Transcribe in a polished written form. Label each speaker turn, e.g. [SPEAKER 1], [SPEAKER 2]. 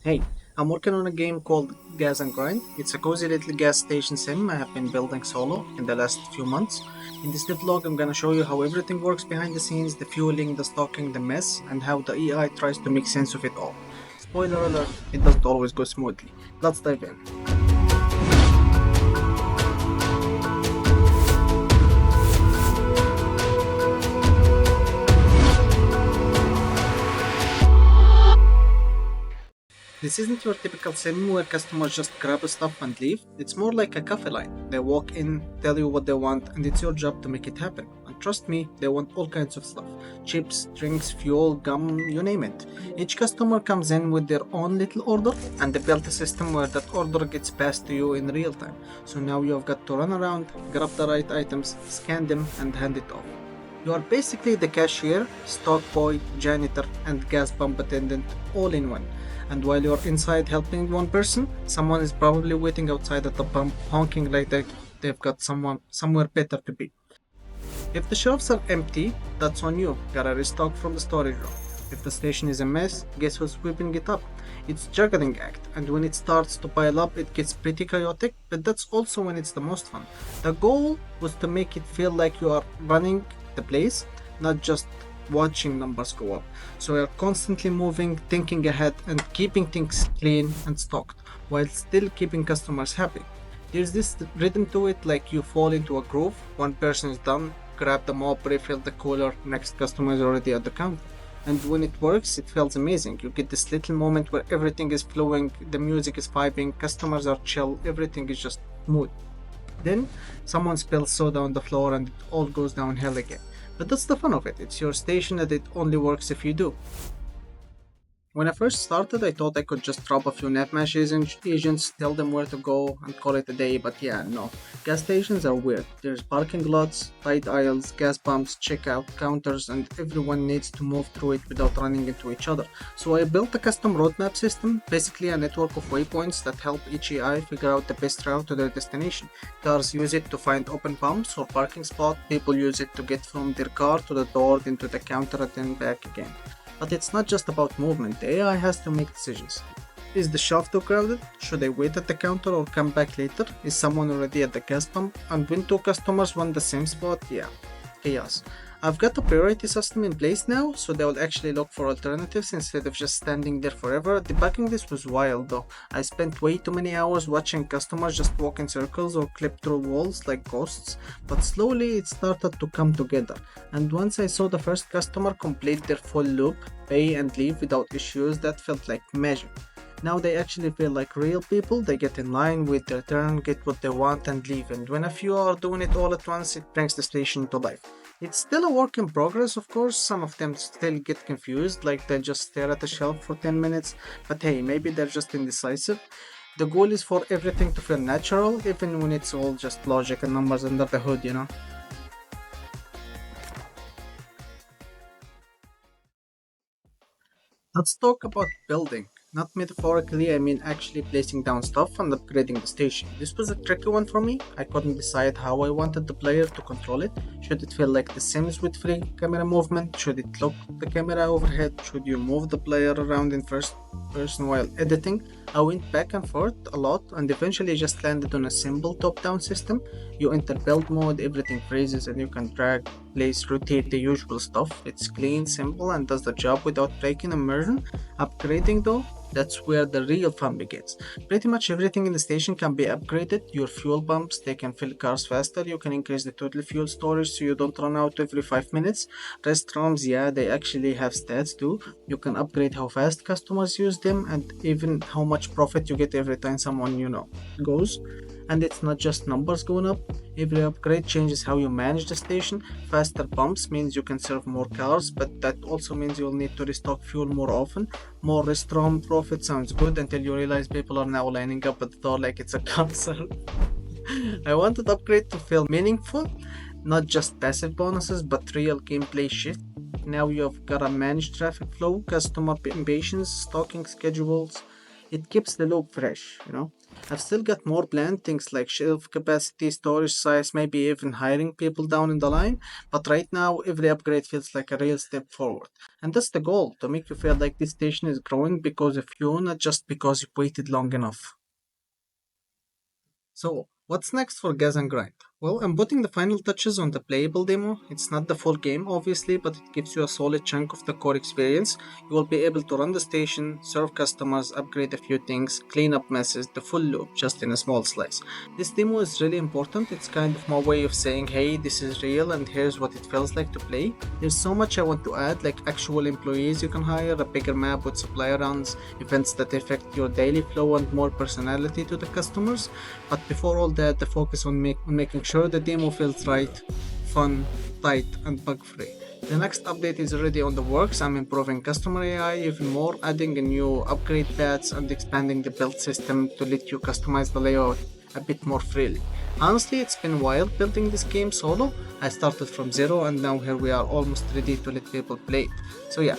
[SPEAKER 1] Hey, I'm working on a game called Gas and Grind. It's a cozy little gas station sim I have been building solo in the last few months. In this devlog, I'm gonna show you how everything works behind the scenes, the fueling, the stocking, the mess, and how the AI tries to make sense of it all. Spoiler alert, it doesn't always go smoothly. Let's dive in. This isn't your typical sim where customers just grab stuff and leave. It's more like a cafe line. They walk in, tell you what they want, and it's your job to make it happen. And trust me, they want all kinds of stuff: chips, drinks, fuel, gum, you name it. Each customer comes in with their own little order, and they built a system where that order gets passed to you in real time. So now you've got to run around, grab the right items, scan them, and hand it off. You are basically the cashier, stock boy, janitor, and gas pump attendant all in one. And while you're inside helping one person, someone is probably waiting outside at the pump, honking like they've got someone somewhere better to be. If the shelves are empty, that's on you. Gotta restock from the storage room. If the station is a mess, guess who's sweeping it up? It's juggling act, and when it starts to pile up, it gets pretty chaotic, but that's also when it's the most fun. The goal was to make it feel like you are running the place, not just watching numbers go up. So you're constantly moving, thinking ahead, and keeping things clean and stocked, while still keeping customers happy. There's this rhythm to it, like you fall into a groove, one person is done, grab the mop, refill the cooler, next customer is already at the counter. And when it works, it feels amazing. You get this little moment where everything is flowing, the music is vibing, customers are chill, everything is just smooth. Then someone spills soda on the floor and it all goes downhill again. But that's the fun of it. It's your station and it only works if you do. When I first started, I thought I could just drop a few netmesh agents, tell them where to go, and call it a day, but yeah, no. Gas stations are weird. There's parking lots, tight aisles, gas pumps, checkout counters, and everyone needs to move through it without running into each other. So I built a custom roadmap system, basically a network of waypoints that help each AI figure out the best route to their destination. Cars use it to find open pumps or parking spot, people use it to get from their car to the door, then to the counter, and then back again. But it's not just about movement, the AI has to make decisions. Is the shelf too crowded? Should I wait at the counter or come back later? Is someone already at the gas pump? And when two customers want the same spot? Yeah, chaos. I've got a priority system in place now, so they will actually look for alternatives instead of just standing there forever. Debugging this was wild though. I spent way too many hours watching customers just walk in circles or clip through walls like ghosts, but slowly it started to come together. And once I saw the first customer complete their full loop, pay and leave without issues, that felt like magic. Now they actually feel like real people, they get in line with their turn, get what they want and leave, and when a few are doing it all at once, it brings the station to life. It's still a work in progress, of course. Some of them still get confused, like they just stare at the shelf for 10 minutes, but hey, maybe they're just indecisive. The goal is for everything to feel natural, even when it's all just logic and numbers under the hood, you know? Let's talk about building. Not metaphorically, I mean actually placing down stuff and upgrading the station. This was a tricky one for me. I couldn't decide how I wanted the player to control it. Should it feel like The Sims with free camera movement? Should it look the camera overhead? Should you move the player around in first person while editing? I went back and forth a lot and eventually just landed on a simple top-down system. You enter build mode, everything freezes and you can drag, place, rotate the usual stuff. It's clean, simple and does the job without breaking immersion. Upgrading though, that's where the real fun begins. Pretty much everything in the station can be upgraded. Your fuel pumps, they can fill cars faster. You can increase the total fuel storage so you don't run out every 5 minutes. Restrooms, yeah, they actually have stats too. You can upgrade how fast customers use them and even how much profit you get every time someone goes. And it's not just numbers going up. Every upgrade changes how you manage the station. Faster pumps means you can serve more cars, but that also means you'll need to restock fuel more often. More restroom profit sounds good until you realize people are now lining up at the door like it's a concert. I wanted upgrade to feel meaningful, not just passive bonuses, but real gameplay shift. Now you've gotta manage traffic flow, customer impatience, stocking schedules, It keeps the loop fresh, you know. I've still got more planned things like shelf capacity, storage size, maybe even hiring people down in the line. But right now, every upgrade feels like a real step forward. And that's the goal, to make you feel like this station is growing because of you, not just because you've waited long enough. So, what's next for Gas and Grind? Well, I'm putting the final touches on the playable demo. It's not the full game, obviously, but it gives you a solid chunk of the core experience. You will be able to run the station, serve customers, upgrade a few things, clean up messes, the full loop, just in a small slice. This demo is really important. It's kind of my way of saying, hey, this is real and here's what it feels like to play. There's so much I want to add, like actual employees you can hire, a bigger map with supply runs, events that affect your daily flow, and more personality to the customers. But before all that, the focus on making sure the demo feels right, fun, tight, and bug free. The next update is already on the works. I'm improving customer AI even more, adding a new upgrade paths and expanding the build system to let you customize the layout a bit more freely. Honestly, it's been wild building this game solo. I started from zero and now here we are almost ready to let people play it. So yeah,